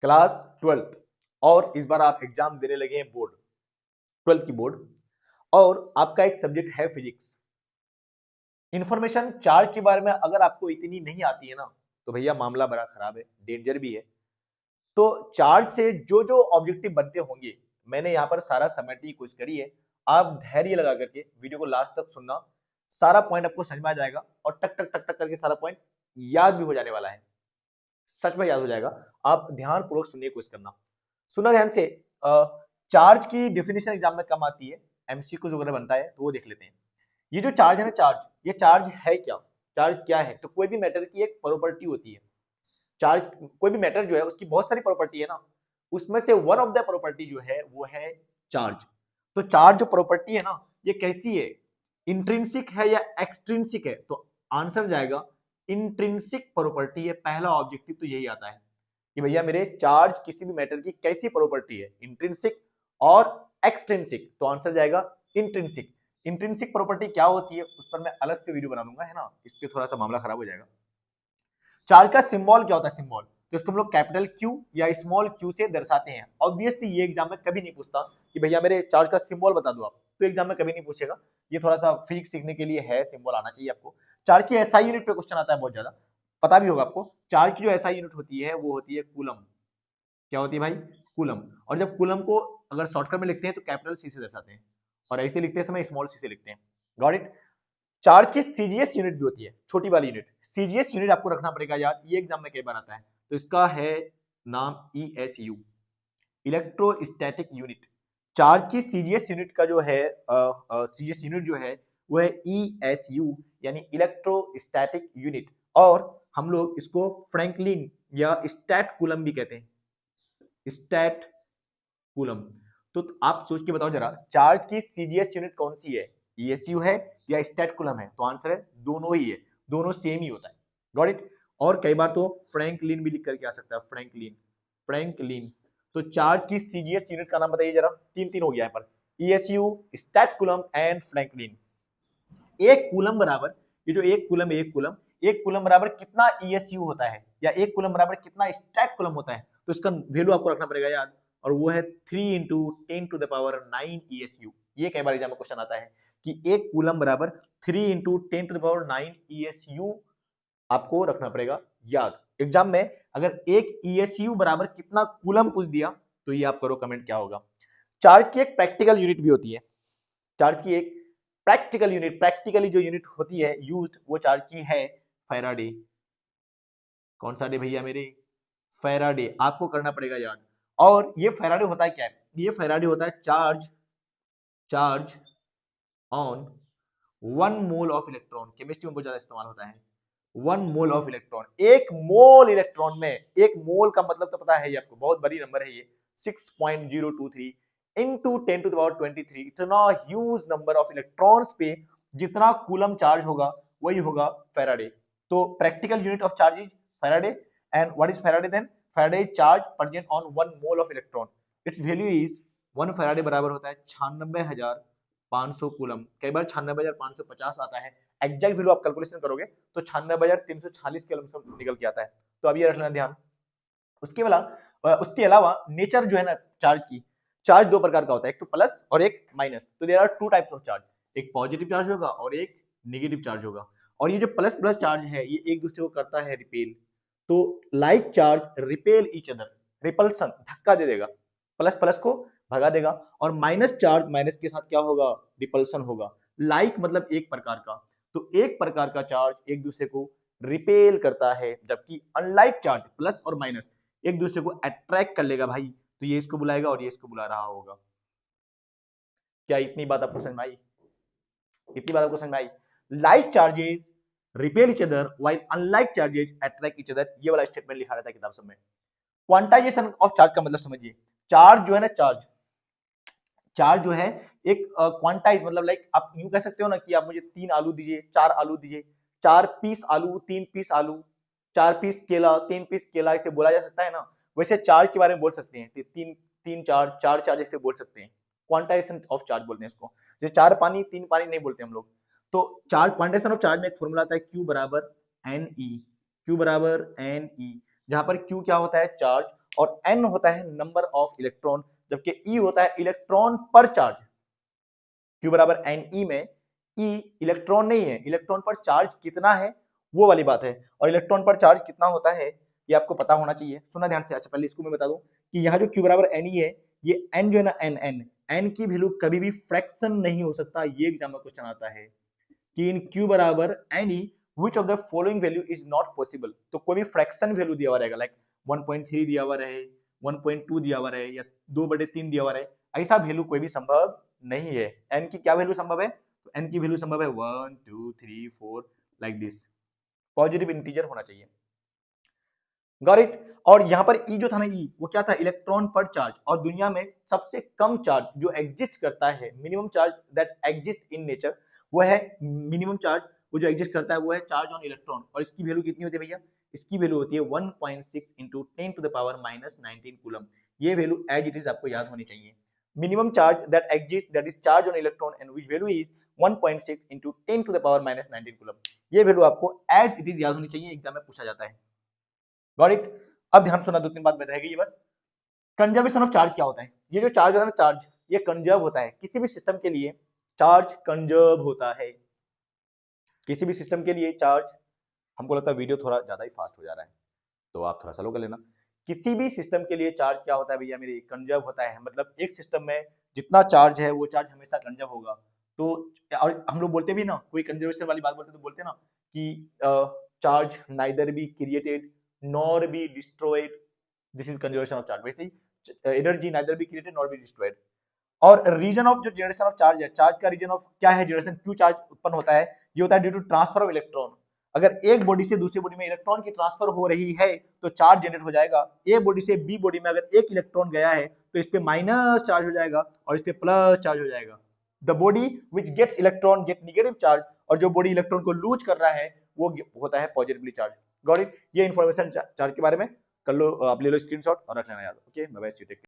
Class 12th और इस बार आप एग्जाम देने लगे हैं बोर्ड, 12th की बोर्ड, और आपका एक सब्जेक्ट है फिजिक्स। इंफॉर्मेशन चार्ज के बारे में अगर आपको इतनी नहीं आती है ना, तो भैया मामला बड़ा खराब है, डेंजर भी है। तो चार्ज से जो जो ऑब्जेक्टिव बनते होंगे, मैंने यहाँ पर सारा समझने की कोशिश करी है। आप धैर्य लगा करके वीडियो को लास्ट तक सुनना, सारा पॉइंट आपको समझ में आ जाएगा और टक टक टक टक करके सारा पॉइंट याद भी हो जाने वाला है, सच में याद हो जाएगा। आप ध्यान पूर्वक सुनने की कोशिश करना, सुना ध्यान से। चार्ज की डेफिनेशन एग्जाम में कम आती है, एमसीक्यू वगैरह बनता है, तो वो देख लेते हैं। ये जो चार्ज है ना, चार्ज, ये चार्ज है क्या? चार्ज क्या है? तो कोई भी मैटर की एक प्रॉपर्टी होती है। चार्ज, कोई भी मैटर जो है उसकी बहुत सारी प्रॉपर्टी है ना, उसमें से वन ऑफ द प्रॉपर्टी जो है वो है चार्ज। तो चार्ज जो प्रॉपर्टी है ना, ये कैसी है? इंट्रिंसिक है या एक्सट्रिंसिक है? तो आंसर जाएगा इंट्रिंसिक प्रॉपर्टी है। पहला ऑब्जेक्टिव तो यही आता है कि भैया मेरे चार्ज किसी भी मैटर की कैसी प्रॉपर्टी है, इंट्रिंसिक और एक्सट्रिंसिक। तो आंसर जाएगा इंट्रिंसिक। इंट्रिंसिक प्रॉपर्टी क्या होती है उस पर मैं अलग से वीडियो बना दूंगा, है ना, इस पे थोड़ा सा मामला खराब हो जाएगा। चार्ज का सिंबल क्या होता है? सिंबल तो इसको हम लोग कैपिटल क्यू या स्मॉल क्यू से दर्शाते हैं। ऑब्वियसली ये एग्जाम में कभी नहीं पूछता कि भैया मेरे चार्ज का सिंबल बता दो आप, तो एग्जाम में कभी नहीं पूछेगा। ये थोड़ा सा फिजिक्स सीखने के लिए है, सिंबल आना चाहिए आपको। चार्ज की एसआई यूनिट पे क्वेश्चन आता है बहुत ज्यादा, पता भी होगा आपको। चार्ज की जो एसआई यूनिट होती है वो होती है कूलम। क्या होती है भाई? कूलम। और जब कूलम को अगर शॉर्टकट में लिखते हैं तो कैपिटल सी से दर्शाते हैं, और ऐसे लिखते समय स्मॉल सी से लिखते हैं। Got it? चार्ज की सीजीएस यूनिट भी होती है, छोटी वाली यूनिट। सीजीएस यूनिट आपको रखना पड़ेगा याद, ये एग्जाम में कई बार आता है। तो इसका है नाम ईएसयू, इलेक्ट्रोस्टैटिक यूनिट। चार्ज की सीजीएस यूनिट का जो है सीजीएस यूनिट जो है वो है ईएसयू, यानी इलेक्ट्रोस्टैटिक यूनिट। और हम लोग इसको फ्रैंकलिन या स्टैट कूलम भी कहते हैं, स्टैट कूलम। तो आप सोच के बताओ जरा, चार्ज की सीजीएस यूनिट कौन सी है? ईएसयू है या स्टैट कूलम है? तो आंसर है दोनों ही है, दोनों सेम ही होता है। Got it? और कई बार तो फ्रैंकलिन भी लिख करके आ सकता है, फ्रैंकलिन, फ्रैंकलिन। तो चार्ज की सीजीएस यूनिट का नाम बताइए जरा, तीन तीन हो गया यहाँ पर, ESU, statcoulomb and franklin. एक कूलम बराबर, ये जो एक कूलम, एक कूलम बराबर कितना ईएसयू होता है, या एक कूलम बराबर कितना स्टैट कूलम होता है? तो इसका वैल्यू आपको रखना पड़ेगा याद, और वो है 3 इंटू 10⁹ ईएसयू। ये कई बार एग्जाम में क्वेश्चन आता है कि एक कूलम बराबर 3 इंटू 10⁹ ईएसयू आपको रखना पड़ेगा याद। एग्जाम में अगर एक ईएसयू बराबर कितना कूलम पूछ दिया तो ये आप करो कमेंट क्या होगा। चार्ज की एक प्रैक्टिकल यूनिट भी होती है, चार्ज की एक प्रैक्टिकल यूनिट, प्रैक्टिकली जो यूनिट होती है यूज्ड, वो चार्ज की है फैराडे। कौन सा डे भैया मेरे? फैराडे, आपको करना पड़ेगा याद। और ये फैराडे होता है क्या है? ये फैराडे होता है charge, charge on 1 mole of electron. Chemistry में बहुत ज्यादा इस्तेमाल होता है। 1 मोल ऑफ इलेक्ट्रॉन, एक मोल इलेक्ट्रॉन में, एक मोल का मतलब तो पता है ये आपको, बहुत बड़ी नंबर है ये, 6.023 इंटू 10⁻23। इतना ह्यूज नंबर ऑफ इलेक्ट्रॉन्स पे जितना कूलम चार्ज होगा वही होगा फैराडे। तो practical unit of charge is faraday. And what is faraday then? Faraday charge present on 1 mole of electron, it's value is 1 faraday बराबर होता है 96,500 कूलम। कई बार 96,550 आता है, एग्जैक्ट वैल्यू आप कैलकुलेशन करोगे तो 96,346 के लमसम निकल के आता है। तो अब ये रखना ध्यान। उसके अलावा नेचर जो है ना चार्ज की, चार्ज दो प्रकार का होता है, एक तो प्लस और एक माइनस। तो there are two types of charge, एक पॉजिटिव चार्ज होगा और एक नेगेटिव चार्ज होगा। और ये जो प्लस प्लस चार्ज है ये एक दूसरे को करता है रिपेल। तो like charge repel each other, repulsion, धक्का दे देगा, प्लस प्लस को भगा देगा। और माइनस चार्ज माइनस के साथ क्या होगा? रिपल्सन होगा। लाइक मतलब एक प्रकार का, तो एक प्रकार का चार्ज एक दूसरे को रिपेल करता है, जबकि अनलाइक चार्ज प्लस और माइनस एक दूसरे को अट्रैक्ट कर लेगा भाई, तो ये इसको बुलाएगा और ये इसको बुला रहा होगा। क्या इतनी बात आपको समझ में आई? इतनी बात आपको समझ में आई? Like charges repel each other while unlike charges attract each other, ये वाला स्टेटमेंट लिखा रहता है किताब सब में। क्वांटाइजेशन ऑफ चार्ज का मतलब समझिए। चार्ज जो है ना, चार्ज, चार्ज जो है एक क्वांटाइज, मतलब लाइक आप यूं कह सकते हो ना कि आप मुझे 3 आलू दीजिए, 4 आलू दीजिए, 4 पीस आलू, 3 पीस आलू, 4 पीस केला, 3 पीस केला, इसे बोला जा सकता है ना। वैसे चार्ज के बारे में बोल सकते हैं, तीन तीन चार, चार चार्ज इसे बोल सकते हैं। क्वांटाइजेशन ऑफ चार्ज बोलते हैं इसको। जैसे 4 पानी 3 पानी नहीं बोलते हम लोग। तो चार्ज, क्वांटाइजेशन ऑफ चार्ज में एक फॉर्मूला आता है Q बराबर एन ई, Q बराबर एन ई, जहां पर Q क्या होता है? चार्ज, और n होता है नंबर ऑफ इलेक्ट्रॉन, जबकि E होता है इलेक्ट्रॉन पर चार्ज। Q बराबर NE में E इलेक्ट्रॉन नहीं है, इलेक्ट्रॉन पर चार्ज कितना है वो वाली बात है, और इलेक्ट्रॉन पर चार्ज कितना होता है ये आपको पता होना चाहिए। सुना ध्यान से। अच्छा पहले इसको मैं बता दूं कि यहाँ जो Q बराबर NE है, ये n जो है ना n की वैल्यू कभी भी फ्रैक्शन नहीं हो सकता। ये एग्जाम में क्वेश्चन आता है कि इन Q बराबर NE which of the following value is not possible, तो कोई भी फ्रैक्शन वैल्यू दिया हुआ रहेगा, लाइक 1.3 दिया हुआ रहे, 1.2 दिया हुआ रहे, या 2/3 दिया हुआ रहे, ऐसा वैल्यू कोई भी संभव नहीं है। n की क्या वैल्यू संभव है? तो n की वैल्यू संभव है 1 2 3 4 लाइक दिस, पॉजिटिव इंटीजर होना चाहिए। Got it. और यहाँ पर E जो था ना, E वो क्या था? इलेक्ट्रॉन पर चार्ज। और दुनिया में सबसे कम चार्ज जो एग्जिस्ट करता है, minimum charge that exist in nature, वो है मिनिमम चार्ज, वो जो एग्जिस्ट करता है वो है चार्ज ऑन इलेक्ट्रॉन। और इसकी वैल्यू कितनी होती है भैया? इसकी वैल्यू होती है 1.6 इंटू 10⁻⁻19 कूलम। ये वैल्यू एज इट इज आपको याद होनी चाहिए। Minimum charge that exist that is charge on electron and which value is 1.6 into 10⁻⁻19 coulomb. ये वैल्यू आपको एज इट इज याद होनी चाहिए, एग्जाम में पूछा जाता है। Got it. अब ध्यान सुना, 2-3 बात रह गई बस। कंजर्वेशन ऑफ चार्ज क्या होता है? ये जो चार्ज होता है ना, चार्ज ये कंजर्व होता है। किसी भी सिस्टम के लिए चार्ज कंजर्व होता है। किसी भी सिस्टम के लिए चार्ज, हमको लगता है वीडियो थोड़ा ज्यादा ही फास्ट हो जा रहा है, तो आप थोड़ा स्लो कर लेना। किसी भी सिस्टम के लिए चार्ज क्या होता है भैया मेरे? कंजर्व होता है। मतलब एक सिस्टम में जितना चार्ज है वो चार्ज हमेशा कंजर्व होगा। तो और हम लोग बोलते भी ना, कोई कंजर्वेशन वाली बात बोलते तो बोलते ना कि charge neither be created nor be destroyed, this is conservation of charge. वैसे ही energy neither be created nor be destroyed. और रीजन ऑफ जो जनरेशन ऑफ चार्ज है, चार्ज का रीजन ऑफ क्या है? जनरेशन, क्यों चार्ज उत्पन्न होता है? ये होता है due to transfer of electron. अगर एक बॉडी से दूसरी बॉडी में इलेक्ट्रॉन की ट्रांसफर हो रही है तो चार्ज जनरेट हो जाएगा। ए बॉडी से बी बॉडी में अगर एक इलेक्ट्रॉन गया है तो इस पे माइनस चार्ज हो जाएगा और इस पे प्लस चार्ज हो जाएगा। The body which gets electron get negative charge, और जो बॉडी इलेक्ट्रॉन को लूज कर रहा है वो होता है पॉजिटिवली चार्ज। Got it. ये इंफॉर्मेशन चार्ज के बारे में कर लो, आप ले लो स्क्रीनशॉट और रख लेना याद। Okay, bye bye, see you, take care.